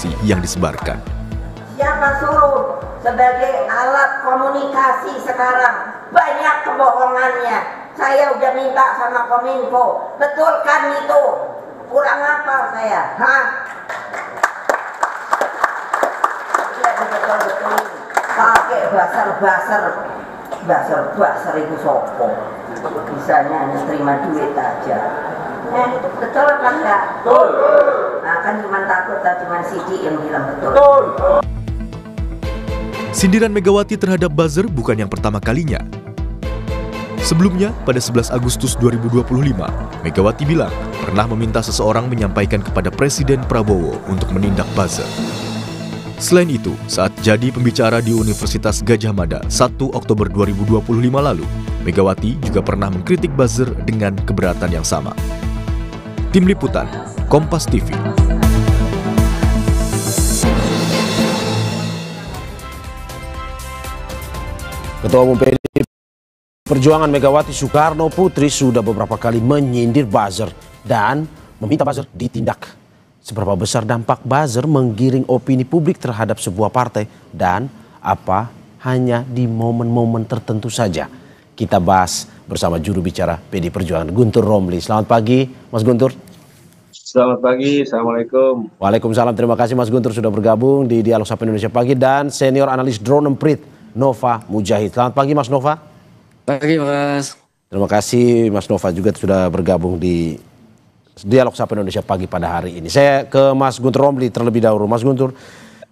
informasi yang disebarkan. Siapa suruh sebagai alat komunikasi sekarang banyak kebohongannya. Saya udah minta sama Kominfo, betulkan itu. Kurang apa saya? Hah? Betul-betul pakai basar itu sopo. Bisanya hanya terima duit aja. Itu betul apa enggak? Betul. Nah, kan cuma takut cuma Sidi yang bilang betul. Betul. Sindiran Megawati terhadap buzzer bukan yang pertama kalinya. Sebelumnya, pada 11 Agustus 2025, Megawati bilang pernah meminta seseorang menyampaikan kepada Presiden Prabowo untuk menindak buzzer. Selain itu, saat jadi pembicara di Universitas Gadjah Mada 1 Oktober 2025 lalu, Megawati juga pernah mengkritik buzzer dengan keberatan yang sama. Tim Liputan, Kompas TV. Ketua Umum PDI Perjuangan Megawati Soekarno Putri sudah beberapa kali menyindir buzzer dan meminta buzzer ditindak. Seberapa besar dampak buzzer menggiring opini publik terhadap sebuah partai dan apa hanya di momen-momen tertentu saja? Kita bahas bersama juru bicara PDI Perjuangan Guntur Romli. Selamat pagi Mas Guntur. Selamat pagi, Assalamualaikum. Waalaikumsalam, terima kasih Mas Guntur sudah bergabung di Dialog Sapa Indonesia Pagi dan senior analis drone emprit Nova Mujahid. Selamat pagi Mas Nova. Pagi Mas. Terima kasih Mas Nova juga sudah bergabung di Dialog Sapa Indonesia Pagi pada hari ini. Saya ke Mas Guntur Romli terlebih dahulu. Mas Guntur,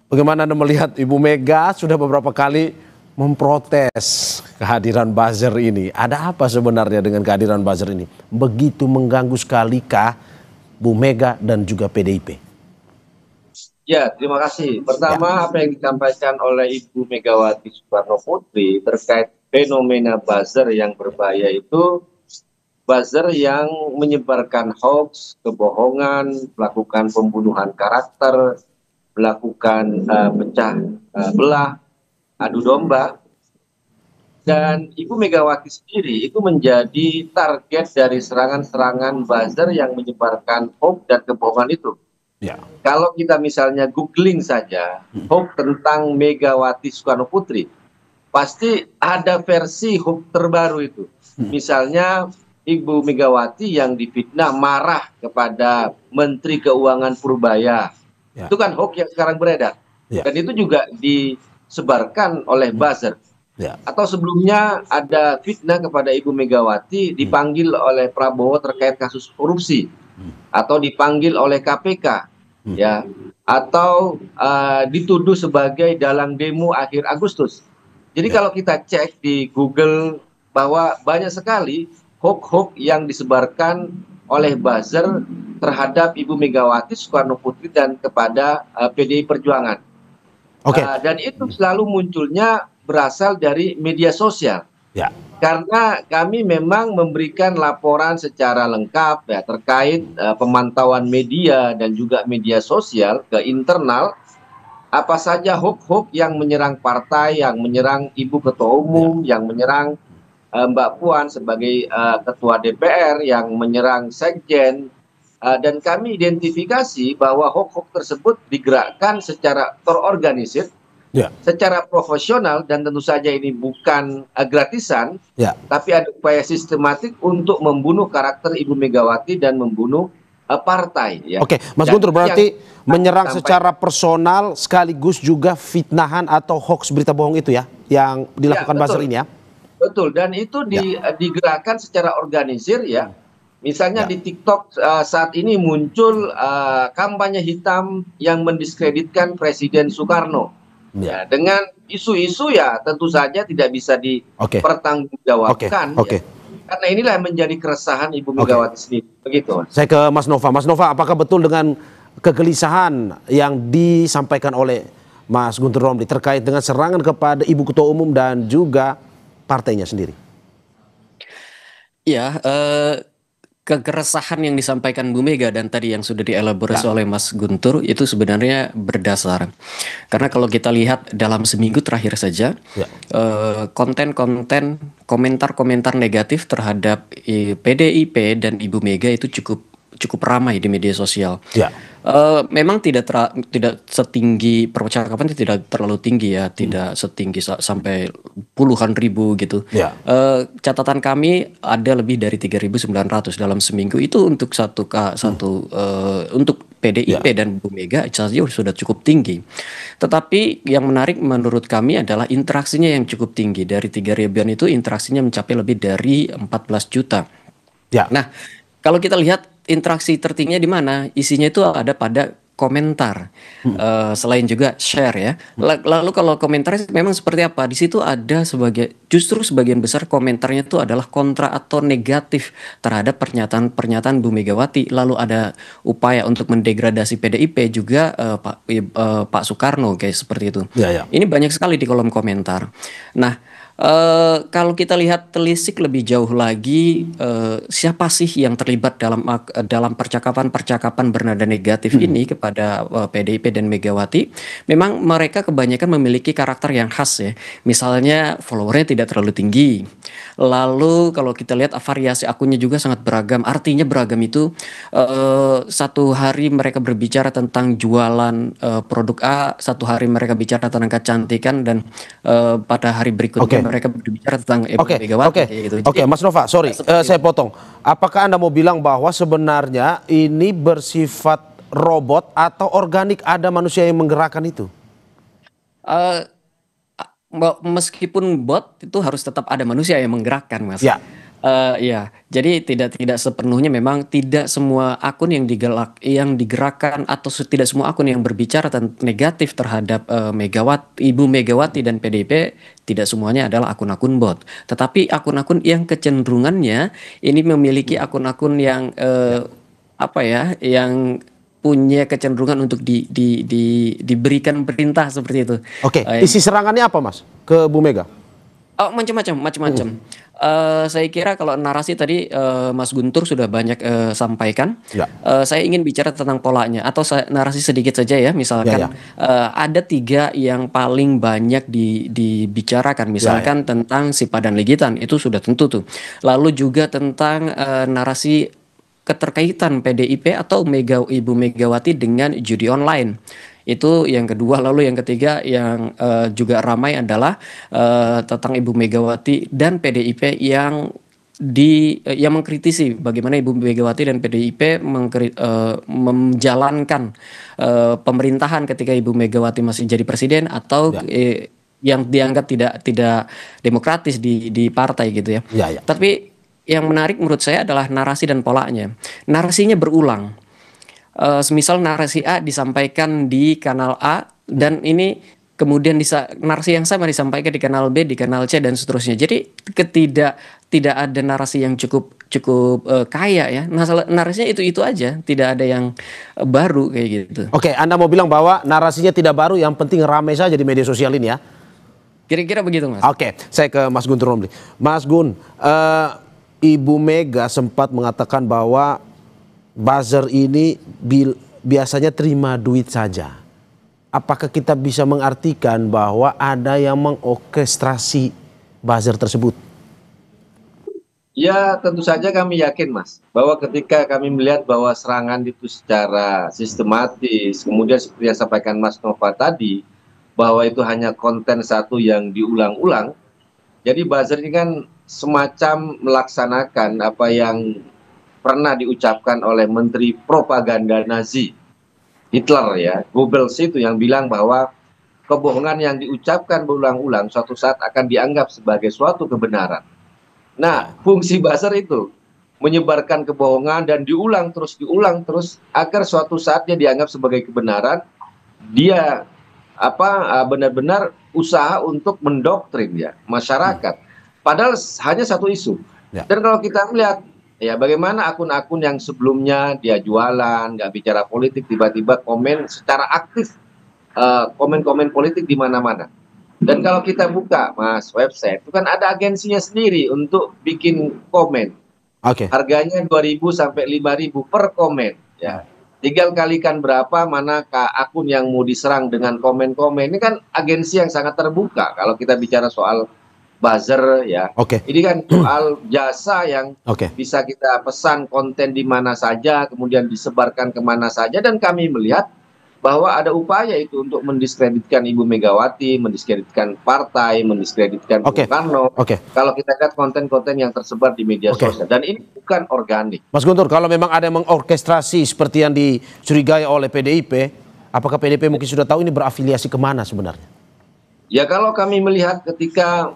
bagaimana Anda melihat Ibu Mega sudah beberapa kali memprotes kehadiran buzzer ini? Ada apa sebenarnya dengan kehadiran buzzer ini? Begitu mengganggu sekalikah Bu Mega dan juga PDIP? Ya, terima kasih. Pertama, apa yang disampaikan oleh Ibu Megawati Soekarno Putri terkait fenomena buzzer yang berbahaya itu, buzzer yang menyebarkan hoax, kebohongan, melakukan pembunuhan karakter, melakukan pecah belah, adu domba. Dan Ibu Megawati sendiri itu menjadi target dari serangan-serangan buzzer yang menyebarkan hoax dan kebohongan itu. Ya. Kalau kita misalnya googling saja hoax tentang Megawati Soekarno Putri, pasti ada versi hoax terbaru itu. Misalnya Ibu Megawati yang difitnah marah kepada Menteri Keuangan Purbaya. Ya. Itu kan hoax yang sekarang beredar. Ya. Dan itu juga disebarkan oleh buzzer. Ya. Atau sebelumnya ada fitnah kepada Ibu Megawati dipanggil oleh Prabowo terkait kasus korupsi. Atau dipanggil oleh KPK. Ya, atau dituduh sebagai dalang demo akhir Agustus. Jadi kalau kita cek di Google bahwa banyak sekali hoax-hoax yang disebarkan oleh buzzer terhadap Ibu Megawati Soekarno Putri dan kepada PDI Perjuangan. Dan itu selalu munculnya berasal dari media sosial. Ya. Karena kami memang memberikan laporan secara lengkap ya terkait pemantauan media dan juga media sosial ke internal, apa saja hoax-hoax yang menyerang partai, yang menyerang Ibu Ketua Umum, yang menyerang Mbak Puan sebagai Ketua DPR, yang menyerang Sekjen, dan kami identifikasi bahwa hoax-hoax tersebut digerakkan secara terorganisir, secara profesional, dan tentu saja ini bukan gratisan, tapi ada upaya sistematik untuk membunuh karakter Ibu Megawati dan membunuh partai. Ya. Oke, Mas Guntur, berarti menyerang secara personal sekaligus juga fitnahan atau hoax berita bohong itu ya, yang dilakukan buzzer ini ya? Betul, dan itu digerakkan secara organisir ya. Misalnya di TikTok saat ini muncul kampanye hitam yang mendiskreditkan Presiden Soekarno. Ya, dengan isu-isu ya tentu saja tidak bisa dipertanggungjawabkan. Ya. Karena inilah yang menjadi keresahan Ibu Megawati sendiri. Begitu. Saya ke Mas Nova. Mas Nova, apakah betul dengan kegelisahan yang disampaikan oleh Mas Guntur Romli terkait dengan serangan kepada Ibu Ketua Umum dan juga partainya sendiri? Ya, keresahan yang disampaikan Bu Mega dan tadi yang sudah dielaborasi oleh Mas Guntur itu sebenarnya berdasar. Karena kalau kita lihat dalam seminggu terakhir saja, konten-konten, komentar-komentar negatif terhadap PDIP dan Ibu Mega itu cukup ramai di media sosial. Memang tidak setinggi percakapan, tidak terlalu tinggi ya, tidak setinggi sampai puluhan ribu gitu. Ya. Catatan kami ada lebih dari 3.900 dalam seminggu itu untuk untuk PDIP dan Bu Mega saja sudah cukup tinggi. Tetapi yang menarik menurut kami adalah interaksinya yang cukup tinggi. Dari 3 ribuan itu interaksinya mencapai lebih dari 14 juta. Ya. Nah, kalau kita lihat interaksi tertingginya di mana, isinya itu ada pada komentar, selain juga share ya. Lalu kalau komentar memang seperti apa? Di situ ada justru sebagian besar komentarnya itu adalah kontra atau negatif terhadap pernyataan-pernyataan Bu Megawati. Lalu ada upaya untuk mendegradasi PDIP juga Pak Soekarno kayak seperti itu. Ya. Ini banyak sekali di kolom komentar. Nah, kalau kita lihat telisik lebih jauh lagi, siapa sih yang terlibat dalam percakapan bernada negatif ini kepada PDIP dan Megawati? Memang mereka kebanyakan memiliki karakter yang khas ya. Misalnya followernya tidak terlalu tinggi. Lalu kalau kita lihat variasi akunnya juga sangat beragam. Artinya beragam itu satu hari mereka berbicara tentang jualan produk A, satu hari mereka bicara tentang kecantikan, dan pada hari berikutnya mereka berbicara tentang Megawati. Oke, Mas Nova, sorry, saya potong. Apakah Anda mau bilang bahwa sebenarnya ini bersifat robot atau organik, ada manusia yang menggerakkan itu? Meskipun bot itu harus tetap ada manusia yang menggerakkan, Mas. Ya. Ya, jadi tidak sepenuhnya, memang tidak semua akun yang digerakkan atau tidak semua akun yang berbicara negatif terhadap Ibu Megawati dan PDIP, tidak semuanya adalah akun-akun bot. Tetapi akun-akun yang kecenderungannya ini memiliki akun-akun yang yang punya kecenderungan untuk diberikan perintah seperti itu. Oke, isi serangannya apa, Mas, ke Bu Mega? Macam-macam. Saya kira kalau narasi tadi Mas Guntur sudah banyak sampaikan. Ya. Saya ingin bicara tentang polanya atau narasi sedikit saja ya. Misalkan ada 3 yang paling banyak dibicarakan. Misalkan tentang si Padan Ligitan, itu sudah tentu tuh. Lalu juga tentang narasi keterkaitan PDIP atau Ibu Megawati dengan judi online. Itu yang kedua. Lalu yang ketiga yang juga ramai adalah tentang Ibu Megawati dan PDIP yang mengkritisi bagaimana Ibu Megawati dan PDIP menjalankan pemerintahan ketika Ibu Megawati masih jadi presiden atau yang dianggap tidak demokratis di partai gitu ya. Tapi yang menarik menurut saya adalah narasi dan polanya. Narasinya berulang. Semisal narasi A disampaikan di kanal A dan ini kemudian narasi yang sama disampaikan di kanal B, di kanal C, dan seterusnya. Jadi tidak ada narasi yang cukup kaya ya. Narasinya itu aja, tidak ada yang baru kayak gitu. Oke, Anda mau bilang bahwa narasinya tidak baru, yang penting ramai saja di media sosial ini ya? Kira-kira begitu, Mas. Oke, saya ke Mas Guntur Romli. Mas Gun, Ibu Mega sempat mengatakan bahwa buzzer ini biasanya terima duit saja. Apakah kita bisa mengartikan bahwa ada yang mengorkestrasi buzzer tersebut? Ya, tentu saja kami yakin, Mas, bahwa ketika kami melihat bahwa serangan itu secara sistematis, kemudian seperti yang sampaikan Mas Nova tadi, bahwa itu hanya konten satu yang diulang-ulang. Jadi buzzer ini kan semacam melaksanakan apa yang pernah diucapkan oleh Menteri Propaganda Nazi Hitler ya, Goebbels, itu yang bilang bahwa kebohongan yang diucapkan berulang-ulang suatu saat akan dianggap sebagai suatu kebenaran. Nah, fungsi buzzer itu menyebarkan kebohongan dan diulang terus agar suatu saat dia dianggap sebagai kebenaran. Dia benar-benar usaha untuk mendoktrin ya masyarakat. Padahal hanya satu isu. Dan kalau kita melihat ya bagaimana akun-akun yang sebelumnya dia jualan, nggak bicara politik, tiba-tiba komen secara aktif, komen-komen politik di mana-mana. Dan kalau kita buka, Mas, website itu kan ada agensinya sendiri untuk bikin komen. Harganya 2.000 sampai 5.000 per komen. Ya, tinggal kalikan berapa mana akun yang mau diserang dengan komen-komen. Ini kan agensi yang sangat terbuka kalau kita bicara soal buzzer ya. Oke. Ini kan soal jasa yang Oke. bisa kita pesan konten di mana saja, kemudian disebarkan kemana saja, dan kami melihat bahwa ada upaya itu untuk mendiskreditkan Ibu Megawati, mendiskreditkan partai, mendiskreditkan Bung Oke. Karno. Oke. Kalau kita lihat konten-konten yang tersebar di media Oke. sosial, dan ini bukan organik. Mas Guntur, kalau memang ada yang mengorkestrasi seperti yang dicurigai oleh PDIP, apakah PDIP mungkin sudah tahu ini berafiliasi kemana sebenarnya? Ya kalau kami melihat ketika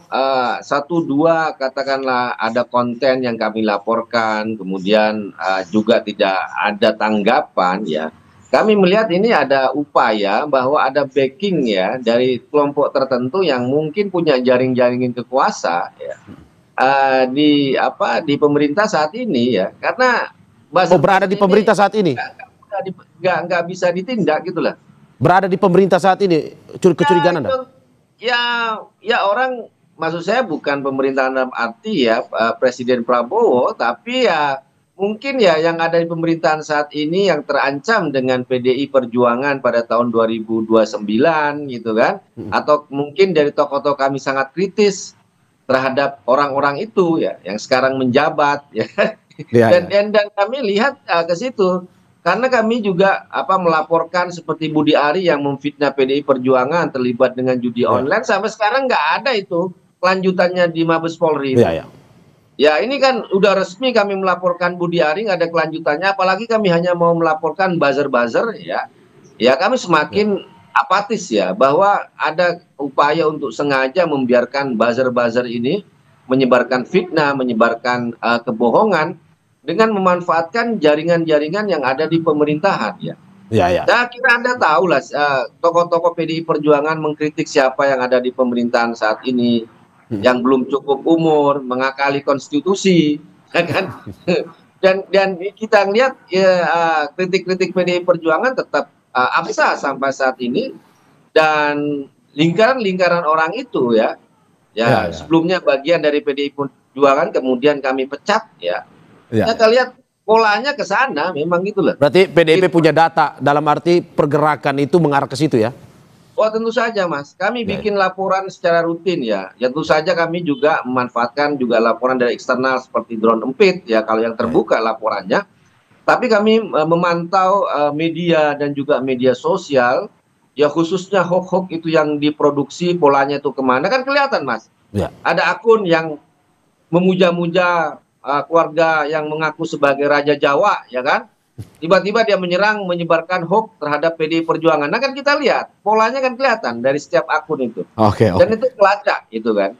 satu dua katakanlah ada konten yang kami laporkan, kemudian juga tidak ada tanggapan ya, kami melihat ini ada upaya bahwa ada backing ya dari kelompok tertentu yang mungkin punya jaring-jaring kekuasa ya, di pemerintah saat ini ya, karena berada di pemerintah saat ini? Nggak bisa ditindak gitulah. Berada di pemerintah saat ini, kecurigaan Anda? Ya orang, maksud saya bukan pemerintahan dalam arti ya Presiden Prabowo, tapi ya mungkin ya yang ada di pemerintahan saat ini yang terancam dengan PDI Perjuangan pada tahun 2029 gitu kan, atau mungkin dari tokoh-tokoh kami sangat kritis terhadap orang-orang itu ya yang sekarang menjabat ya. Dan kami lihat ke situ. Karena kami juga melaporkan seperti Budi Ari yang memfitnah PDI Perjuangan terlibat dengan judi online, sampai sekarang nggak ada itu kelanjutannya di Mabes Polri. Ya ini kan udah resmi kami melaporkan Budi Ari, nggak ada kelanjutannya, apalagi kami hanya mau melaporkan buzzer-buzzer ya. Ya kami semakin apatis ya bahwa ada upaya untuk sengaja membiarkan buzzer-buzzer ini menyebarkan fitnah, menyebarkan kebohongan, dengan memanfaatkan jaringan-jaringan yang ada di pemerintahan ya. Saya kira Anda tahu lah tokoh-tokoh PDI Perjuangan mengkritik siapa yang ada di pemerintahan saat ini, yang belum cukup umur, mengakali konstitusi, ya kan? dan kita lihat ya, kritik-kritik PDI Perjuangan tetap absah sampai saat ini, dan lingkaran-lingkaran orang itu ya, sebelumnya bagian dari PDI Perjuangan kemudian kami pecat ya. Kita lihat polanya ke sana, memang gitu loh. Berarti PDIP punya data dalam arti pergerakan itu mengarah ke situ ya? Oh tentu saja Mas, kami bikin laporan secara rutin ya. Ya tentu saja kami juga memanfaatkan juga laporan dari eksternal seperti drone empit ya kalau yang terbuka laporannya. Tapi kami memantau media dan juga media sosial ya, khususnya hoax-hoax itu yang diproduksi, polanya itu kemana kan kelihatan Mas. Ada akun yang memuja-muja keluarga yang mengaku sebagai Raja Jawa ya kan, tiba-tiba dia menyerang, menyebarkan hoax terhadap PDI Perjuangan. Nah kan kita lihat polanya kan kelihatan dari setiap akun itu. Dan itu kelacak gitu kan.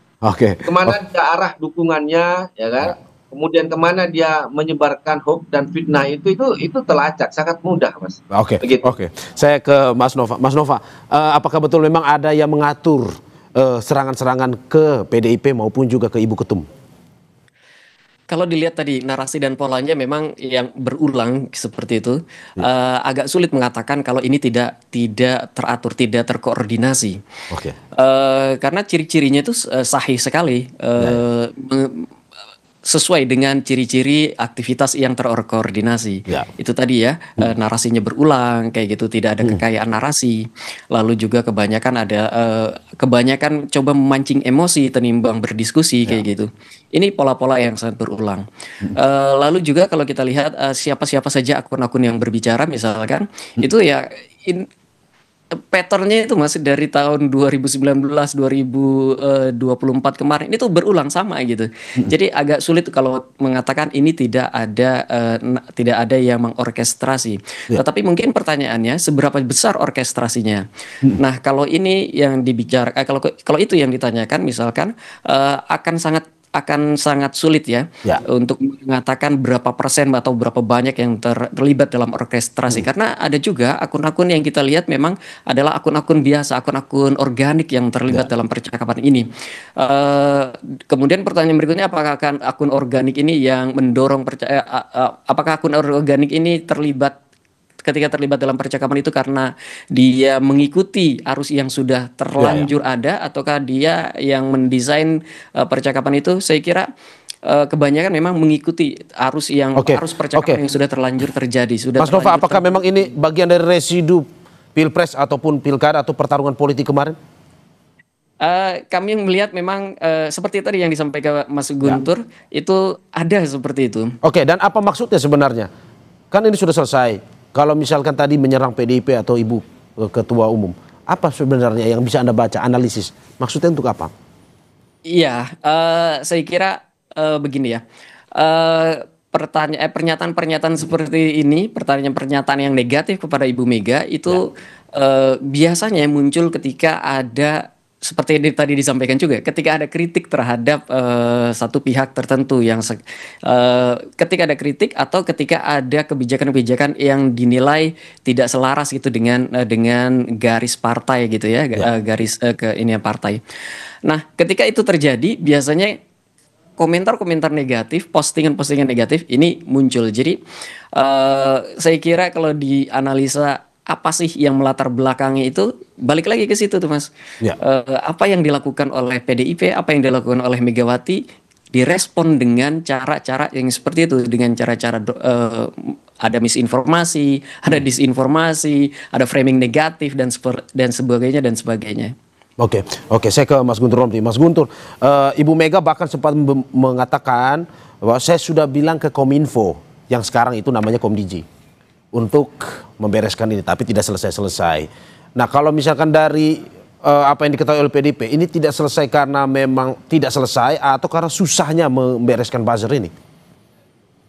Kemana dia arah dukungannya ya kan, kemudian kemana dia menyebarkan hoax dan fitnah itu terlacak, sangat mudah Mas. Saya ke Mas Nova. Mas Nova, apakah betul memang ada yang mengatur serangan-serangan ke PDIP maupun juga ke Ibu Ketum? Kalau dilihat tadi narasi dan polanya memang yang berulang seperti itu, agak sulit mengatakan kalau ini tidak teratur, tidak terkoordinasi. Karena ciri-cirinya itu sahih sekali, sesuai dengan ciri-ciri aktivitas yang terkoordinasi. Itu tadi ya, narasinya berulang kayak gitu, tidak ada kekayaan narasi. Lalu juga kebanyakan coba memancing emosi tenimbang berdiskusi kayak gitu. Ini pola-pola yang sangat berulang. Lalu juga kalau kita lihat siapa-siapa saja akun-akun yang berbicara misalkan, itu ya patternnya itu masih dari tahun 2019, 2024 kemarin itu berulang sama gitu. Jadi agak sulit kalau mengatakan ini tidak ada yang mengorkestrasi. Tetapi mungkin pertanyaannya seberapa besar orkestrasinya. Nah kalau ini yang dibicarakan, kalau itu yang ditanyakan misalkan akan sangat sulit ya untuk mengatakan berapa persen atau berapa banyak yang terlibat dalam orkestrasi, karena ada juga akun-akun yang kita lihat memang adalah akun-akun biasa, akun-akun organik yang terlibat dalam percakapan ini. Kemudian pertanyaan berikutnya, apakah akun organik ini yang mendorong apakah akun organik ini ketika terlibat dalam percakapan itu karena dia mengikuti arus yang sudah terlanjur ada, ataukah dia yang mendesain percakapan itu? Saya kira kebanyakan memang mengikuti arus percakapan yang sudah terlanjur terjadi. Mas Nova, apakah memang ini bagian dari residu Pilpres ataupun Pilkada atau pertarungan politik kemarin? Kami melihat memang seperti tadi yang disampaikan Mas Guntur itu ada seperti itu. Oke, dan apa maksudnya sebenarnya? Kan ini sudah selesai. Kalau misalkan tadi menyerang PDIP atau Ibu Ketua Umum, apa sebenarnya yang bisa Anda baca, analisis? Maksudnya untuk apa? Iya, saya kira begini ya. Pernyataan-pernyataan seperti ini, pernyataan yang negatif kepada Ibu Mega itu biasanya muncul ketika ada seperti yang tadi disampaikan juga, ketika ada kritik terhadap satu pihak tertentu ketika ada kritik atau ketika ada kebijakan-kebijakan yang dinilai tidak selaras gitu dengan garis partai gitu ya, garis ke ini partai. Nah, ketika itu terjadi biasanya komentar-komentar negatif, postingan-postingan negatif ini muncul. Jadi saya kira kalau dianalisa apa sih yang melatar belakangnya itu, balik lagi ke situ tuh Mas. Apa yang dilakukan oleh PDIP, apa yang dilakukan oleh Megawati, direspon dengan cara-cara yang seperti itu, dengan cara-cara ada misinformasi, ada disinformasi, ada framing negatif dan sebagainya. Oke, saya ke Mas Guntur Romli. Mas Guntur, Ibu Mega bahkan sempat mengatakan bahwa saya sudah bilang ke Kominfo yang sekarang itu namanya Komdiji untuk membereskan ini, tapi tidak selesai-selesai. Nah, kalau misalkan dari apa yang diketahui oleh PDIP, ini tidak selesai karena memang tidak selesai atau karena susahnya membereskan buzzer ini?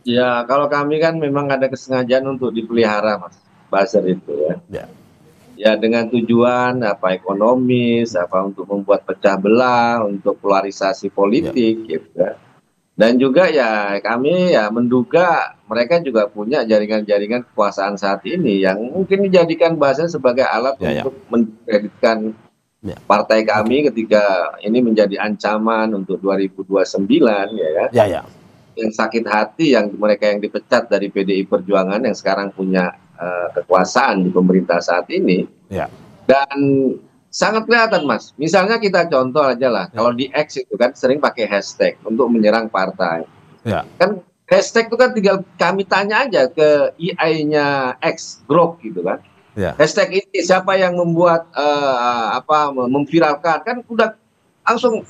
Ya, kalau kami kan memang ada kesengajaan untuk dipelihara, Mas, buzzer itu ya. Ya, dengan tujuan apa ekonomis, apa untuk membuat pecah belah, untuk polarisasi politik gitu ya. Dan juga ya kami ya menduga mereka juga punya jaringan-jaringan kekuasaan saat ini yang mungkin dijadikan buzzer sebagai alat untuk mendiskreditkan partai kami ketika ini menjadi ancaman untuk 2029 ya. Yang sakit hati yang mereka yang dipecat dari PDI Perjuangan yang sekarang punya kekuasaan di pemerintah saat ini. Dan sangat kelihatan Mas, misalnya kita contoh aja lah, kalau di X itu kan sering pakai hashtag untuk menyerang partai. Kan hashtag itu kan tinggal kami tanya aja ke EI-nya X, Grok gitu kan. Hashtag ini siapa yang membuat memviralkan, kan udah langsung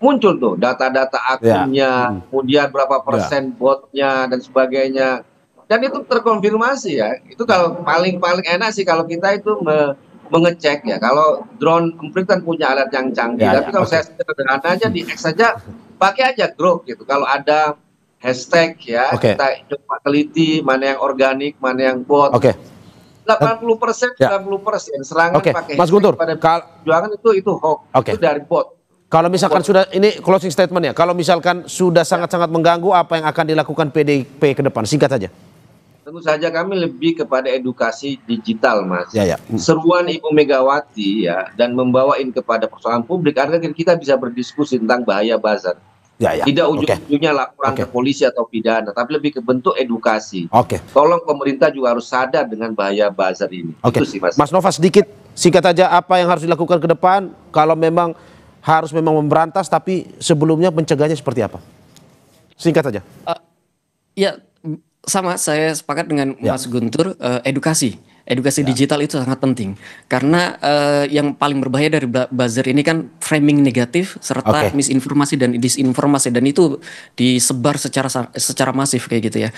muncul tuh data-data akunnya, kemudian berapa persen botnya dan sebagainya. Dan itu terkonfirmasi ya. Itu kalau paling enak sih kalau kita itu mengecek ya, kalau drone emprit kan punya alat yang canggih, tapi kalau saya sederhana aja di X saja pakai aja Grok gitu. Kalau ada hashtag ya, kita coba teliti mana yang organik, mana yang bot. 80%, 90% serangan pakai Mas Guntur, pada perjuangan itu hoax, itu dari bot. Kalau misalkan sudah, ini closing statement ya, kalau misalkan sudah sangat-sangat mengganggu, apa yang akan dilakukan PDIP ke depan? Singkat saja. Tentu saja kami lebih kepada edukasi digital, Mas. Seruan Ibu Megawati ya, dan membawain kepada persoalan publik agar kita bisa berdiskusi tentang bahaya buzzer. Tidak ujung-ujungnya laporan ke polisi atau pidana, tapi lebih ke bentuk edukasi. Tolong pemerintah juga harus sadar dengan bahaya buzzer ini. Itu sih, Mas. Mas Nova, sedikit singkat saja apa yang harus dilakukan ke depan kalau memang harus memberantas, tapi sebelumnya pencegahannya seperti apa? Singkat saja. Ya, sama, saya sepakat dengan Mas Guntur, edukasi digital itu sangat penting karena yang paling berbahaya dari buzzer ini kan framing negatif serta misinformasi dan disinformasi, dan itu disebar secara masif kayak gitu ya.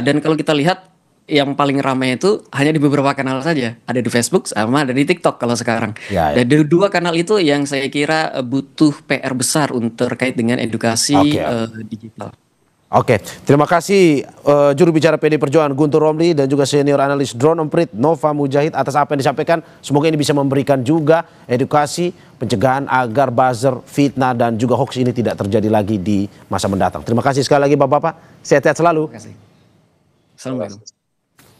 Dan kalau kita lihat yang paling ramai itu hanya di beberapa kanal saja, ada di Facebook sama ada di TikTok kalau sekarang. Dan dari dua kanal itu yang saya kira butuh PR besar untuk terkait dengan edukasi digital. Terima kasih juru bicara PD Perjuangan Guntur Romli dan juga senior analis drone emprit Nova Mujahid atas apa yang disampaikan. Semoga ini bisa memberikan juga edukasi pencegahan agar buzzer, fitnah dan juga hoax ini tidak terjadi lagi di masa mendatang. Terima kasih sekali lagi Bapak-bapak. Sehat-sehat selalu. Terima kasih. Assalamualaikum.